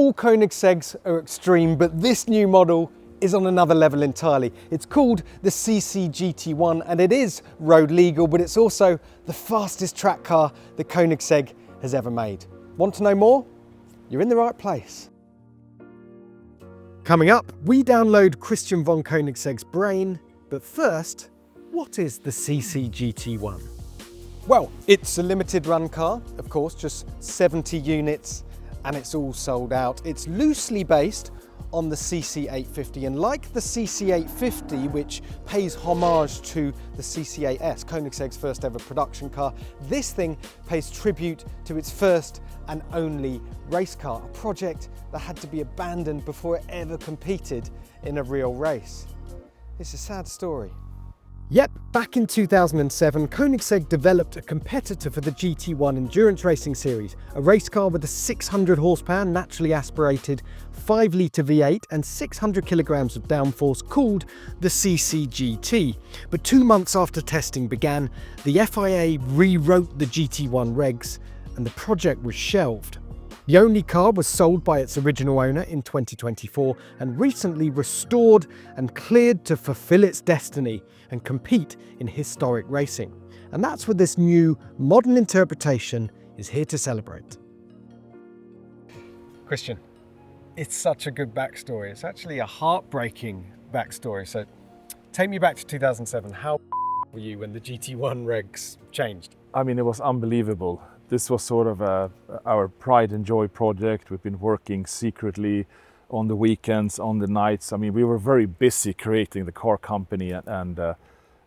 All Koenigsegg's are extreme, but this new model is on another level entirely. It's called the CCGT1 and it is road legal, but it's also the fastest track car that Koenigsegg has ever made. Want to know more? You're in the right place. Coming up, we download Christian von Koenigsegg's brain, but first, what is the CCGT1? Well, it's a limited run car, of course, just 70 units, and it's all sold out. It's loosely based on the CC850, and like the CC850, which pays homage to the CC8S, Koenigsegg's first ever production car, this thing pays tribute to its first and only race car, a project that had to be abandoned before it ever competed in a real race. It's a sad story. Yep, back in 2007, Koenigsegg developed a competitor for the GT1 endurance racing series, a race car with a 600 horsepower naturally aspirated 5-litre V8 and 600 kilograms of downforce called the CCGT. But 2 months after testing began, the FIA rewrote the GT1 regs and the project was shelved. The only car was sold by its original owner in 2024 and recently restored and cleared to fulfill its destiny and compete in historic racing. And that's what this new modern interpretation is here to celebrate. Christian, it's such a good backstory. It's actually a heartbreaking backstory. So take me back to 2007. How were you when the GT1 regs changed? I mean, it was unbelievable. This was sort of our pride and joy project. We've been working secretly on the weekends, on the nights. I mean, we were very busy creating the car company and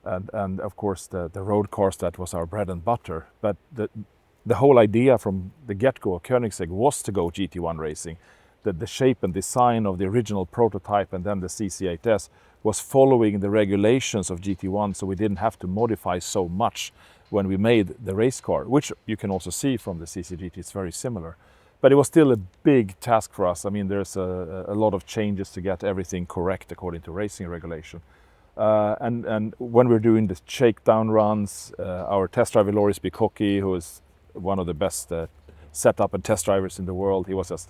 of course the road cars. That was our bread and butter. But the whole idea from the get-go of Koenigsegg was to go GT1 racing. The shape and design of the original prototype and then the CC8S was following the regulations of GT1, so we didn't have to modify so much when we made the race car, which you can also see from the CCGT, it's very similar. But it was still a big task for us. I mean, there's a lot of changes to get everything correct according to racing regulation. And when we're doing the shakedown runs, our test driver Loris Bikoki, who is one of the best setup and test drivers in the world, he was just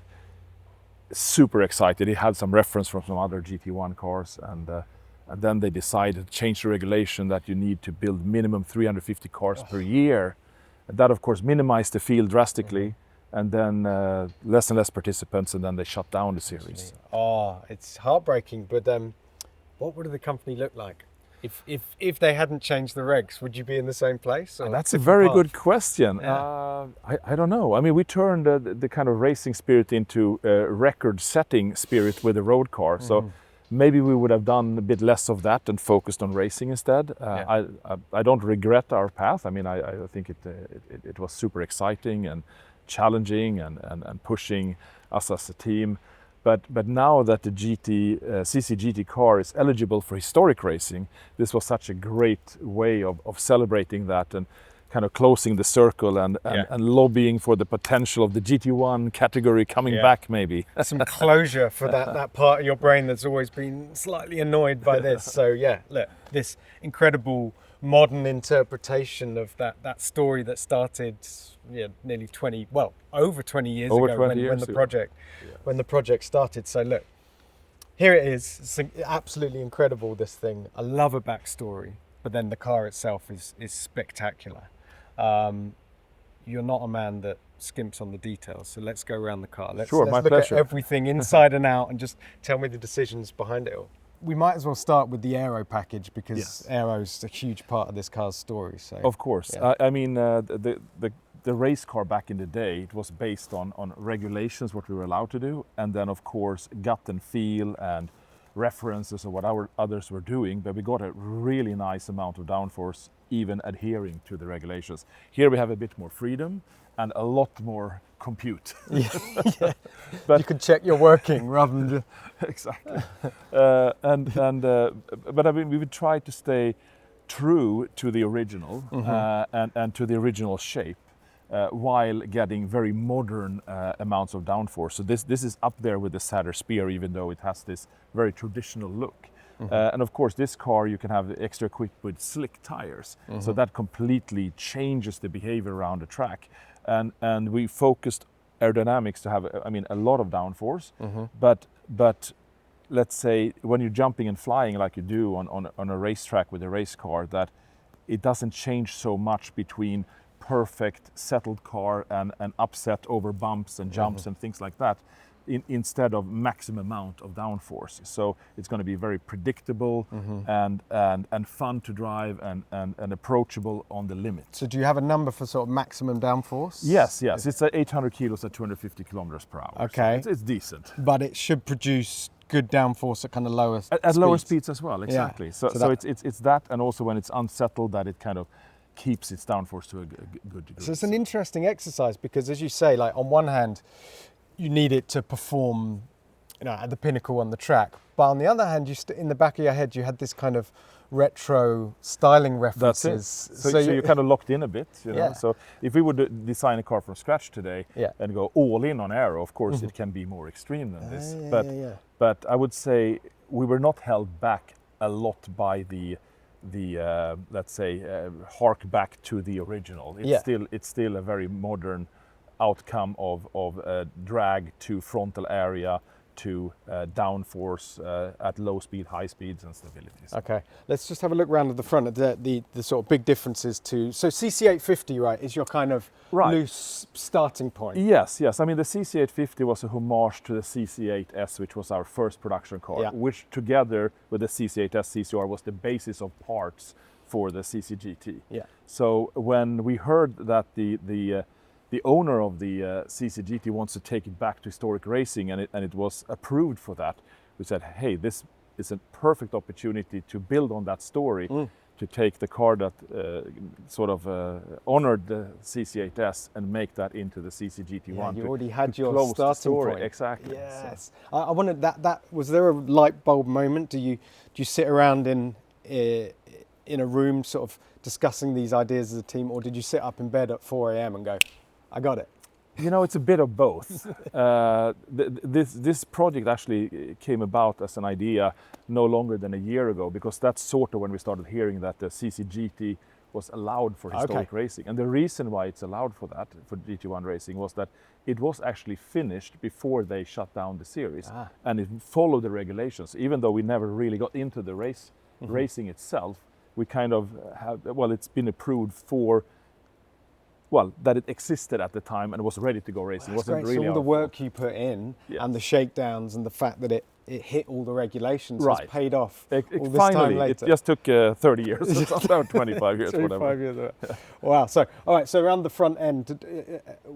super excited. He had some reference from some other GT1 cars, and then they decided to change the regulation that you need to build minimum 350 cars per year. That of course minimized the field drastically, and then less and less participants, and then they shut down the series. Oh, it's heartbreaking, but what would the company look like? If they hadn't changed the regs, would you be in the same place? Or that's a very good question. Yeah. I don't know. I mean, we turned the kind of racing spirit into a record-setting spirit with the road car. So maybe we would have done a bit less of that and focused on racing instead. I don't regret our path. I mean, I think it was super exciting and challenging and pushing us as a team. But now that the CCGT car is eligible for historic racing, this was such a great way of celebrating that and kind of closing the circle and lobbying for the potential of the GT1 category coming back maybe. Some closure for that part of your brain that's always been slightly annoyed by this. So yeah, look, this incredible modern interpretation of that story that started nearly 20, well, over 20 years over ago 20 when the project started. So look, here it is. It's absolutely incredible, this thing. I love a backstory, but then the car itself is spectacular. You're not a man that skimps on the details, so let's go around the car. Let's my look pleasure. at everything inside and out and just tell me the decisions behind it all. We might as well start with the aero package because aero's a huge part of this car's story. So of course, I mean the race car back in the day, it was based on regulations, what we were allowed to do, and then of course gut and feel and references of what our others were doing, but we got a really nice amount of downforce even adhering to the regulations. Here we have a bit more freedom and a lot more compute. But you can check you're working rather than exactly. But I mean, we would try to stay true to the original and to the original shape. While getting very modern amounts of downforce. So this is up there with the Sadder Spear, even though it has this very traditional look. And of course, this car you can have extra equipped with slick tires, so that completely changes the behavior around the track. And we focused aerodynamics to have, I mean, a lot of downforce, but let's say when you're jumping and flying like you do on a racetrack with a race car, that it doesn't change so much between perfect settled car and upset over bumps and jumps and things like that, instead of maximum amount of downforce. So it's going to be very predictable and fun to drive and approachable on the limit. So do you have a number for sort of maximum downforce? Yes. It's 800 kilos at 250 kilometers per hour. Okay. So it's decent. But it should produce good downforce at kind of lower speeds. At lower speeds as well, exactly. Yeah. So it's that, and also when it's unsettled, that it kind of keeps its downforce to a good degree. So it's an interesting exercise because, as you say, like on one hand, you need it to perform, at the pinnacle on the track. But on the other hand, in the back of your head, you had this kind of retro styling references. That's it. So you're kind of locked in a bit, Yeah. So if we would design a car from scratch today and go all in on aero, of course it can be more extreme than this. But I would say we were not held back a lot by the let's say hark back to the original. It's still a very modern outcome of drag to frontal area to downforce at low speed, high speeds and stabilities. Okay, let's just have a look around at the front at the sort of big differences to, so CC850, right, is your kind of loose starting point? Yes. I mean, the CC850 was a homage to the CC8S, which was our first production car, which together with the CC8S CCR was the basis of parts for the CCGT. Yeah. So when we heard that the owner of the CCGT wants to take it back to historic racing, and it was approved for that, we said, hey, this is a perfect opportunity to build on that story, to take the car that sort of honored the CC8S and make that into the CCGT1. Yeah, you already had your starting point. Exactly. Yes. So. I wanted that. Was there a light bulb moment? Do you sit around in a room sort of discussing these ideas as a team, or did you sit up in bed at 4 a.m. and go, I got it? It's a bit of both. This project actually came about as an idea no longer than a year ago, because that's sort of when we started hearing that the CCGT was allowed for historic racing. And the reason why it's allowed for that, for GT1 racing, was that it was actually finished before they shut down the series. And it followed the regulations. Even though we never really got into the racing itself, we kind of have, it's been approved for, that it existed at the time and was ready to go racing. That's great. So all the work you put in and the shakedowns and the fact that it hit all the regulations has paid off all this time later. It just took 30 years, about 25 years, 25 whatever. Years. Wow. So, all right, so around the front end,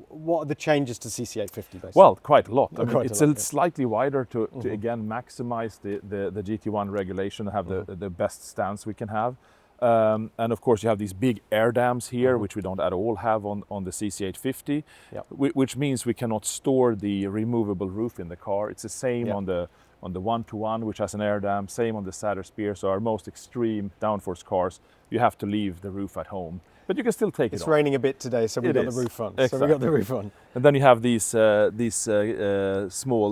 what are the changes to CC850 basically? Well, quite a lot. I mean, it's slightly wider to again maximize the GT1 regulation and have the best stance we can have. And of course you have these big air dams here, which we don't at all have on the CC850, which means we cannot store the removable roof in the car. It's the same on the 121, which has an air dam, same on the Sadder Spear. So our most extreme downforce cars, you have to leave the roof at home. But you can still take it off. It's raining a bit today, so we got the roof on. Exactly. So we got the roof on. And then you have these small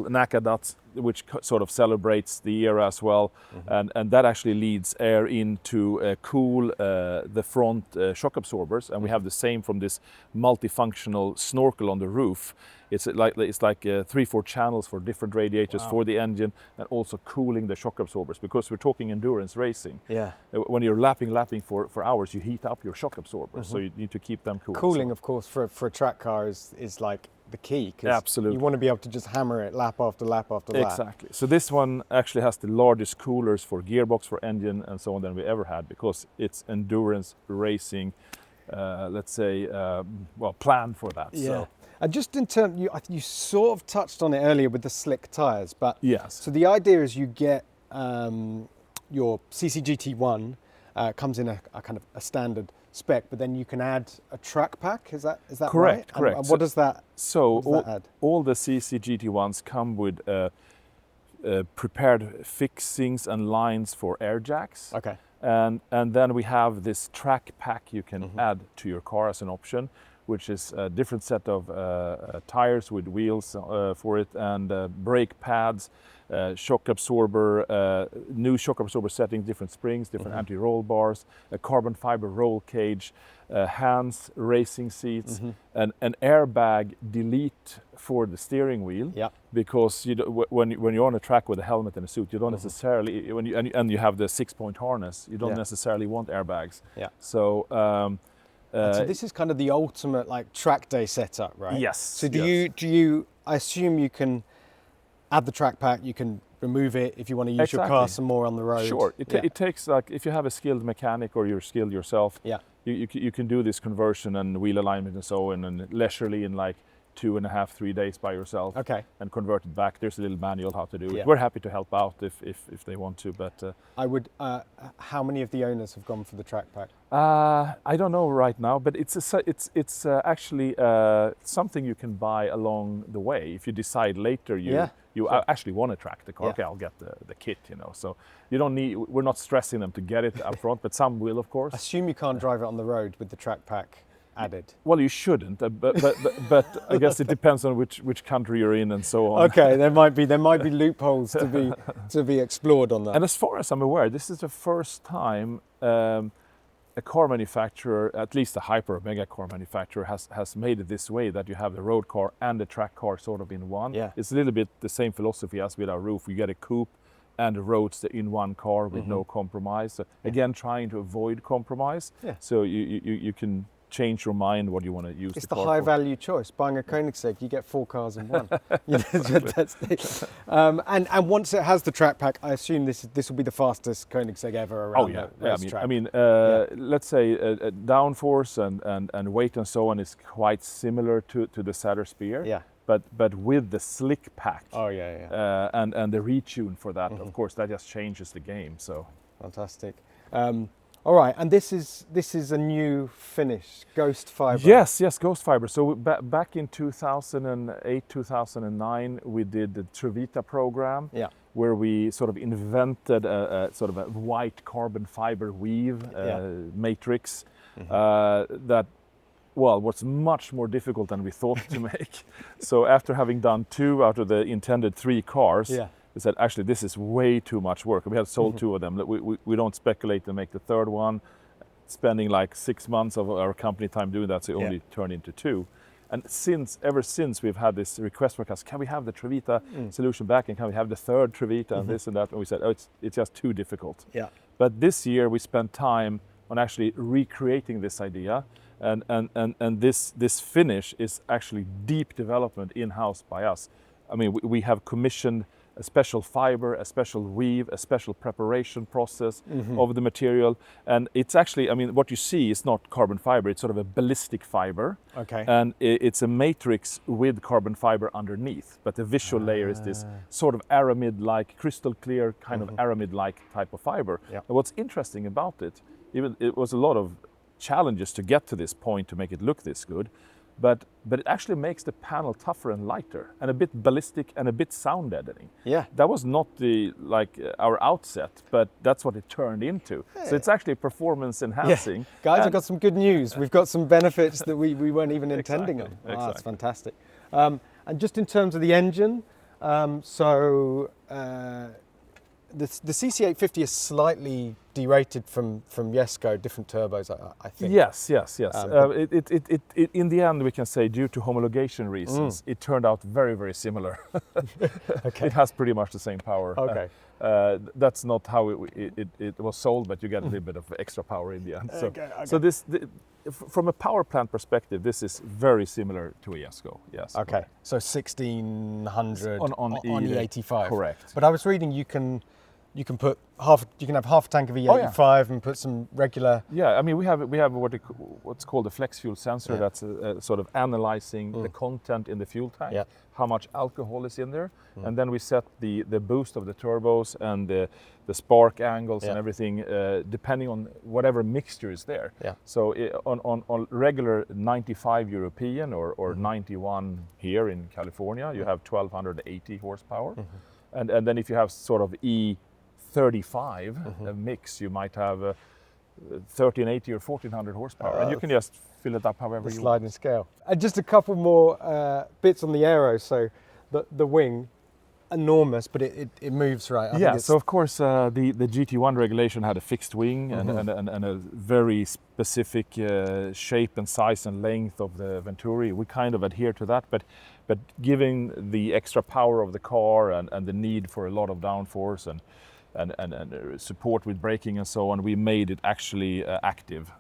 NACA dots, which sort of celebrates the era as well. And that actually leads air in to cool the front shock absorbers. And we have the same from this multifunctional snorkel on the roof. It's like 3-4 channels for different radiators for the engine, and also cooling the shock absorbers, because we're talking endurance racing. Yeah. When you're lapping for hours, you heat up your shock absorbers, so you need to keep them cool. Cooling, of course, for a track car is like the key. Absolutely. You want to be able to just hammer it lap after lap after lap. Exactly. So this one actually has the largest coolers for gearbox, for engine, and so on than we ever had, because it's endurance racing. Let's say, planned for that. Yeah. So. And just in terms, you sort of touched on it earlier with the slick tyres, but yes. So the idea is you get your CCGT1 comes in a kind of a standard spec, but then you can add a track pack. Is that correct? Right? Correct. And what does that? Add? All the CCGT1s come with prepared fixings and lines for air jacks. Okay. And then we have this track pack you can add to your car as an option, which is a different set of tires with wheels for it, and brake pads, shock absorber, new shock absorber settings, different springs, different anti-roll bars, a carbon fiber roll cage, hands, racing seats, an airbag delete for the steering wheel. Yeah. Because when you're on a track with a helmet and a suit, you don't necessarily, and you have the 6-point harness, you don't necessarily want airbags. Yeah. So. So this is kind of the ultimate like track day setup, right? Yes. So do you? I assume you can add the track pack. You can remove it if you want to use your car some more on the road. Sure. It takes, like, if you have a skilled mechanic or you're skilled yourself, you can do this conversion and wheel alignment and so on, and leisurely in like 2.5, 3 days by yourself. Okay. And convert it back. There's a little manual how to do it. We're happy to help out if they want to, but I would. How many of the owners have gone for the track pack? I don't know right now, but it's actually something you can buy along the way. If you decide later you actually want to track the car, okay, I'll get the kit, So you don't need. We're not stressing them to get it up front, but some will, of course. Assume you can't drive it on the road with the track pack added. Well, you shouldn't, but I guess it depends on which country you're in and so on. Okay, there might be loopholes to be explored on that. And as far as I'm aware, this is the first time a car manufacturer, at least a hyper mega car manufacturer, has made it this way, that you have the road car and the track car sort of in one. Yeah. It's a little bit the same philosophy as with our roof. We get a coupe and a roadster in one car with no compromise. So again, trying to avoid compromise. Yeah. So you can change your mind what you want to use. It's the high value choice. Buying a Koenigsegg, you get 4 cars in one. And once it has the track pack, I assume this will be the fastest Koenigsegg ever around the racetrack. Let's say downforce and weight and so on is quite similar to the Satter Spear. Yeah. But with the slick pack. Oh yeah. And the retune for that, of course, that just changes the game. So fantastic. All right, and this is a new finish, Ghost Fibre. Yes, Ghost Fibre. So back in 2008, 2009, we did the Trevita program, where we sort of invented a sort of a white carbon fiber weave matrix that, well, was much more difficult than we thought to make. So after having done 2 out of the intended 3 cars, we said, actually, this is way too much work. We had sold 2 of them. We don't speculate to make the 3rd one, spending like 6 months of our company time doing that, so it only turned into 2. And ever since we've had this request for us, can we have the Trevita solution back, and can we have the 3rd Trevita and this and that? And we said, it's just too difficult. Yeah. But this year we spent time on actually recreating this idea, and this finish is actually deep development in-house by us. I mean, we have commissioned a special fiber, a special weave, a special preparation process of the material. And it's actually, I mean, what you see is not carbon fiber, it's sort of a ballistic fiber. Okay. And it's a matrix with carbon fiber underneath, but the visual layer is this sort of aramid-like, crystal clear kind of aramid-like type of fiber. Yeah. And what's interesting about it, it was a lot of challenges to get to this point to make it look this good. But it actually makes the panel tougher and lighter, and a bit ballistic and a bit sound deadening. Yeah. That was not our outset, but that's what it turned into. Hey. So it's actually performance enhancing. Yeah. Guys, I've got some good news. We've got some benefits that we weren't even intending on. Oh, that's fantastic. And just in terms of the engine, the CC850 is slightly derated from Jesko, different turbos, I think. Yes. In the end, we can say, due to homologation reasons, it turned out very, very similar. Okay. It has pretty much the same power. Okay. That's not how it was sold, but you get a little bit of extra power in the end. So, so from a power plant perspective, this is very similar to a Jesko. Yes. Okay. So 1600 on E85. Correct. But I was reading you can put have half a tank of E85 and put some regular. Yeah, I mean we have what's called a flex fuel sensor that's sort of analyzing the content in the fuel tank, how much alcohol is in there, and then we set the boost of the turbos and the spark angles and everything depending on whatever mixture is there. Yeah. So on regular 95 European or 91 here in California, you have 1280 horsepower, and then if you have sort of E35 a mix, you might have 1380 or 1400 horsepower, and you can just fill it up however the you sliding want. scale. And just a couple more bits on the aero. So the wing, enormous, but it moves right. I think it's, So of course the GT1 regulation had a fixed wing and a very specific shape and size and length of the Venturi. We kind of adhere to that, but given the extra power of the car and the need for a lot of downforce and support with braking and so on, we made it actually active.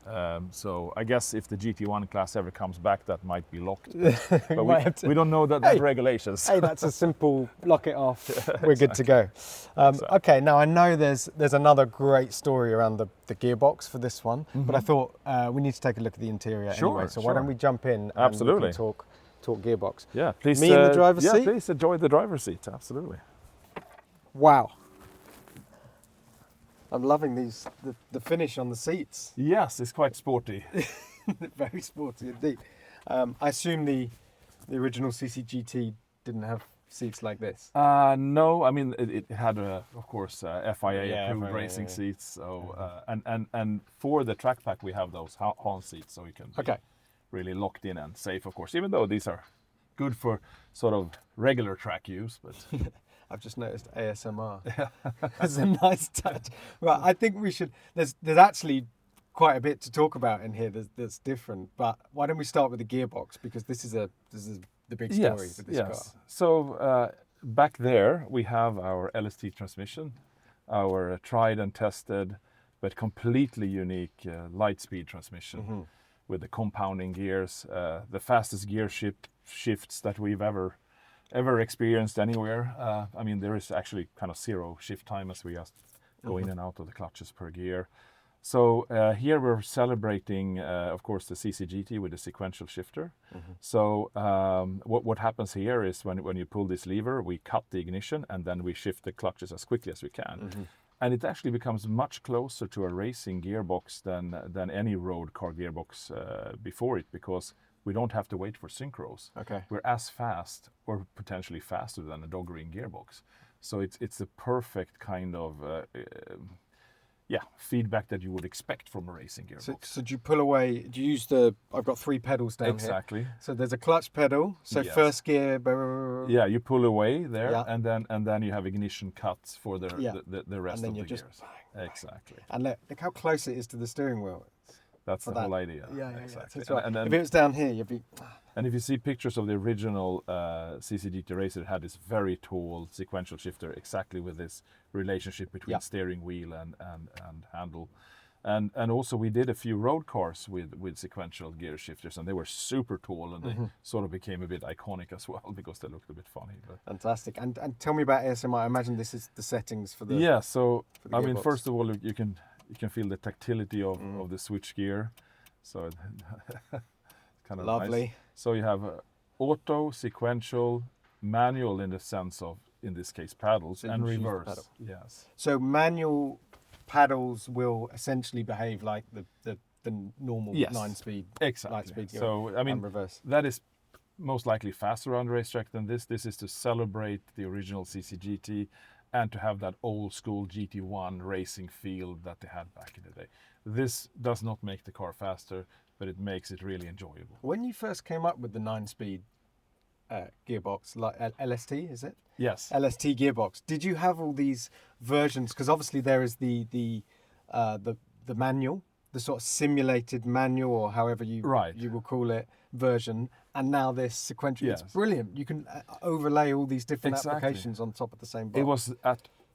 So I guess if the GT1 class ever comes back, that might be locked. But we don't know that regulations. Hey, that's a simple lock it off. We're good to go. Okay, now I know there's another great story around the gearbox for this one, but I thought we need to take a look at the interior anyway. So why don't we jump in and we can talk gearbox? Yeah, please. Me in the driver's seat? Yeah, please enjoy the driver's seat. Absolutely. Wow. I'm loving the finish on the seats. Yes, it's quite sporty. Very sporty indeed. I assume the original CCGT didn't have seats like this. No, I mean it had of course FIA approved racing seats. So and for the track pack we have those horn seats, so you can be really locked in and safe, of course. Even though these are good for sort of regular track use, but. I've just noticed ASMR. That's a nice touch. Right, I think we should. There's actually quite a bit to talk about in here that's different. But why don't we start with the gearbox, because this is the big story for this car. So back there we have our LST transmission, our tried and tested but completely unique light speed transmission with the compounding gears, the fastest gear shifts that we've ever experienced anywhere. I mean, there is actually kind of zero shift time as we just go in and out of the clutches per gear. So here we're celebrating, of course, the CCGT with a sequential shifter. So what happens here is when you pull this lever, we cut the ignition and then we shift the clutches as quickly as we can. And it actually becomes much closer to a racing gearbox than any road car gearbox before it, because we don't have to wait for synchros. We're as fast or potentially faster than a dog ring gearbox. So it's the perfect kind of feedback that you would expect from a racing gearbox. So do you pull away, do you use I've got 3 pedals down here. Exactly. So there's a clutch pedal, so first gear. Yeah, you pull away there and then you have ignition cuts for the rest of the gears. Exactly. And look how close it is to the steering wheel. That's the whole idea. Yeah, exactly. Right. And if it was down here, you'd be. And if you see pictures of the original CCGT racer, it had this very tall sequential shifter, exactly with this relationship between steering wheel and handle. And also we did a few road cars with sequential gear shifters, and they were super tall, and they sort of became a bit iconic as well because they looked a bit funny. But. Fantastic. And tell me about ASMR. I imagine this is the settings for the. Yeah. So for the I mean, gearbox. first of all, you can feel the tactility of the switch gear, so kind of lovely. Nice. So you have auto, sequential, manual in the sense of, in this case, paddles, and reverse. Yes. So manual paddles will essentially behave like the normal 9-speed, light speed gear. So I mean, reverse. That is most likely faster on the racetrack than this. This is to celebrate the original CCGT and to have that old school GT1 racing feel that they had back in the day. This does not make the car faster, but it makes it really enjoyable. When you first came up with the 9-speed gearbox, like LST, is it? Yes. LST gearbox. Did you have all these versions? Because obviously there is the manual, the sort of simulated manual, or however you will call it, version, and now this sequential. It's brilliant. You can overlay all these different applications on top of the same box. It was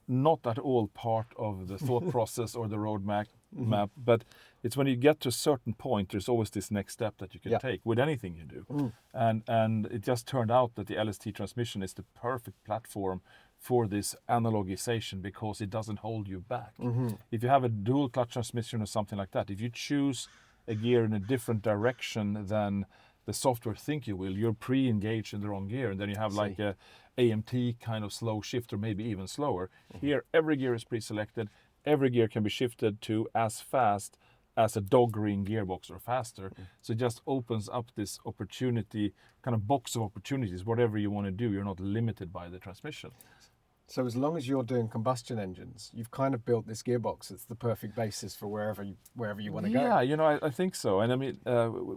not at all part of the thought process or the roadmap, but it's when you get to a certain point, there's always this next step that you can take with anything you do. And it just turned out that the LST transmission is the perfect platform for this analogization, because it doesn't hold you back. If you have a dual clutch transmission or something like that, if you choose a gear in a different direction than the software think you will, you're pre-engaged in the wrong gear, and then you have like a AMT kind of slow shift, or maybe even slower. Here, every gear is pre-selected. Every gear can be shifted to as fast as a dog ring gearbox or faster. So it just opens up this opportunity, kind of box of opportunities. Whatever you want to do, you're not limited by the transmission. So as long as you're doing combustion engines, you've kind of built this gearbox that's the perfect basis for wherever you want to go. Yeah, you know, I think so. And I mean,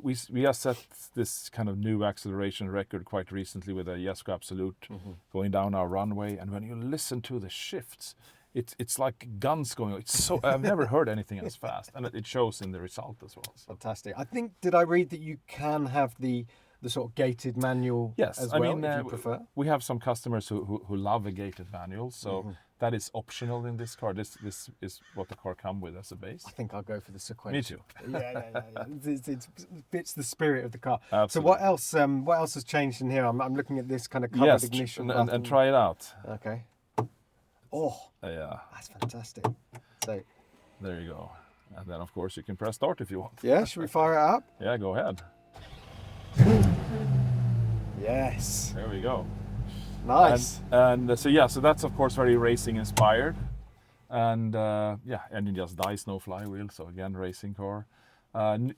we have set this kind of new acceleration record quite recently with a Jesko Absolute going down our runway. And when you listen to the shifts, it's like guns going. It's so I've never heard anything as fast, and it shows in the result as well. So. Fantastic. I think, did I read that you can have the sort of gated manual as well, if you prefer? We have some customers who love a gated manual, so that is optional in this car. This is what the car comes with as a base. I think I'll go for the sequential. Me too. It fits the spirit of the car. Absolutely. So what else has changed in here? I'm looking at this kind of covered ignition button. and try it out. Okay. Oh, yeah, that's fantastic. So there you go. And then of course you can press start if you want. Yeah, should we fire it up? Yeah, go ahead. Yes. There we go. Nice. And so that's of course very racing inspired. And engine just dies, no flywheel. So again, racing car.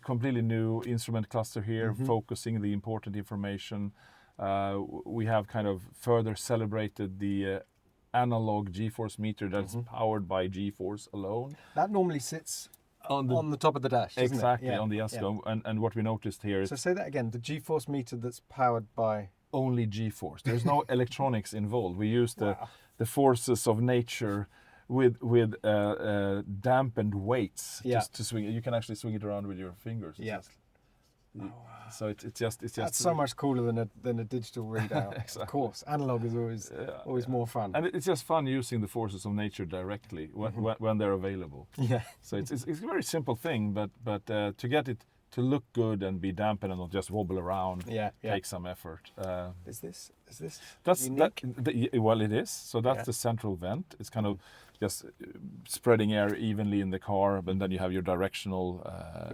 Completely new instrument cluster here, focusing the important information. We have kind of further celebrated the Analogue G-force meter that's powered by G-force alone. That normally sits on the top of the dash, doesn't exactly, it? Yeah, on the Jesko. yeah. And what we noticed here is... So say that again, the G-force meter that's powered by... Only G-force. There's no electronics involved. We use the forces of nature with dampened weights just to swing it. You can actually swing it around with your fingers. So it's just that's so much cooler than a digital readout. Exactly. Of course, analog is always more fun. And it's just fun using the forces of nature directly when they're available. Yeah. So it's a very simple thing, but to get it to look good and be dampened and not just wobble around takes some effort. Is this that's unique? Well, it is. So that's the central vent. It's kind of just spreading air evenly in the car, but then you have your directional.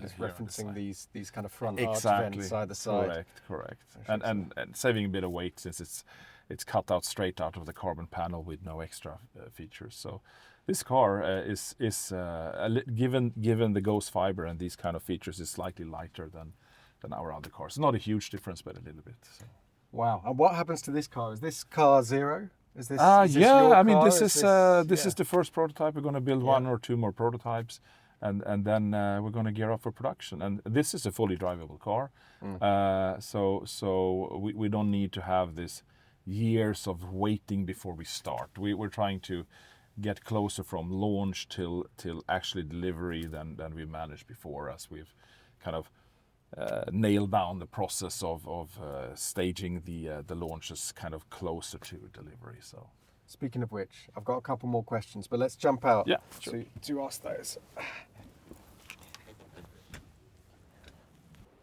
It's referencing these kind of front arch exactly. vents side to side. Correct. And saving a bit of weight since it's cut out straight out of the carbon panel with no extra features. So this car is given the Ghost Fibre and these kind of features is slightly lighter than our other cars. Not a huge difference, but a little bit. So. Wow. And what happens to this car? Is this car zero? Is this I mean, this is the first prototype. We're going to build one or two more prototypes, and then we're going to gear up for production. And this is a fully drivable car, so we don't need to have this years of waiting before we start. We're trying to get closer from launch till actually delivery than we managed before, as we've kind of nailed down the process of staging the launches kind of closer to delivery. So, speaking of which, I've got a couple more questions, but let's jump out to ask those.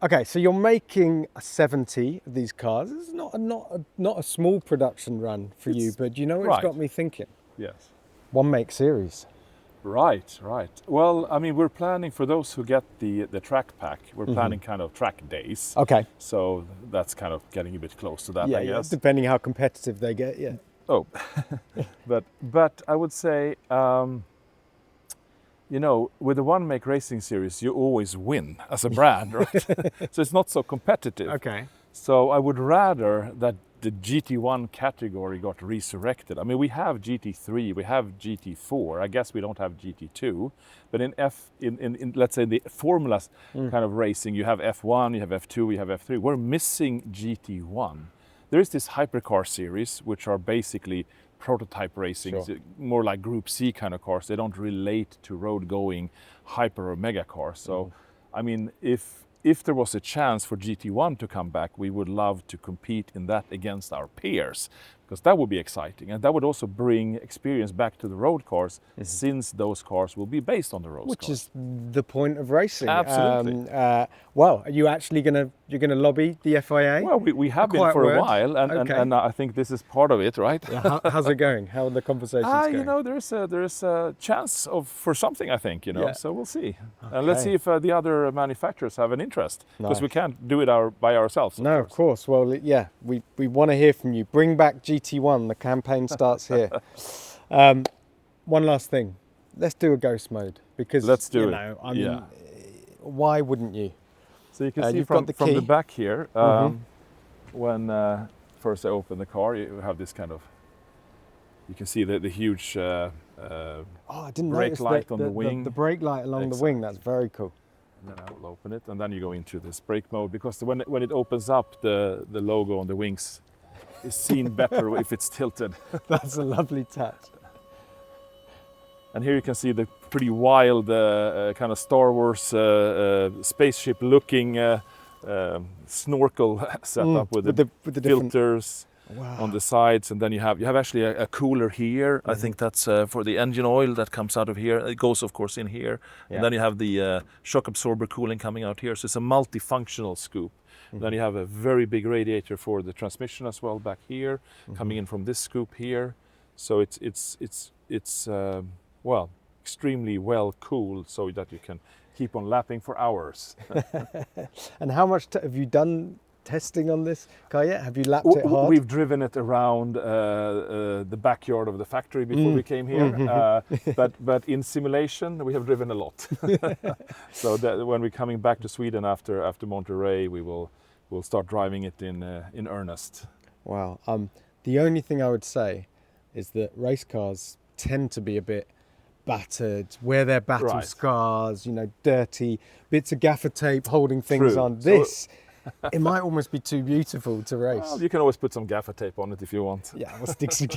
Okay, so you're making 70 of these cars. This is not a small production run for you, but you know what it's got me thinking? Yes. One make series. Right. Well, I mean, we're planning for those who get the track pack. We're planning kind of track days. Okay. So that's kind of getting a bit close to that, I guess. Depending how competitive they get, yeah. Oh, but I would say, with the One Make Racing Series, you always win as a brand, right? So it's not so competitive. Okay. So I would rather that the GT1 category got resurrected. I mean, we have GT3, we have GT4. I guess we don't have GT2, but in let's say the formulas kind of racing, you have F1, you have F2, you have F3. We're missing GT1. There is this hypercar series, which are basically prototype racing, more like Group C kind of cars. They don't relate to road-going hyper or mega cars. So, I mean, if there was a chance for GT1 to come back, we would love to compete in that against our peers, because that would be exciting. And that would also bring experience back to the road cars, since those cars will be based on the road cars. Which is the point of racing. Absolutely. Well, are you actually you're gonna lobby the FIA? Well, we have been for a while, and I think this is part of it, right? Yeah, how's it going? How are the conversations going? There's a chance for something, I think, so we'll see. Okay. And let's see if the other manufacturers have an interest, because we can't do it by ourselves. Of course. Well, yeah, we want to hear from you. Bring back GT1. The campaign starts here. One last thing. Let's do a ghost mode, because why wouldn't you? So you can see from the back here, when first I open the car, you have this kind of You can see the huge I didn't brake notice light on the wing. The brake light along the wing, that's very cool. And then I'll open it, and then you go into this brake mode, because when it opens up, the logo on the wings is seen better if it's tilted. That's a lovely touch. And here you can see the pretty wild kind of Star Wars spaceship-looking snorkel setup with the filters on the sides, and then you have actually a cooler here. I think that's for the engine oil that comes out of here. It goes, of course, in here, and then you have the shock absorber cooling coming out here. So it's a multifunctional scoop. Then you have a very big radiator for the transmission as well back here, coming in from this scoop here. So it's well, extremely well cooled, so that you can keep on lapping for hours. And how much have you done testing on this car yet? Have you lapped it hard? We've driven it around the backyard of the factory before we came here, but in simulation we have driven a lot. So that when we're coming back to Sweden after Monterey, we'll start driving it in earnest. Wow. The only thing I would say is that race cars tend to be a bit battered, wear their battle scars, you know, dirty bits of gaffer tape holding things on. This, it might almost be too beautiful to race. Well, you can always put some gaffer tape on it if you want. Yeah, we'll stick some.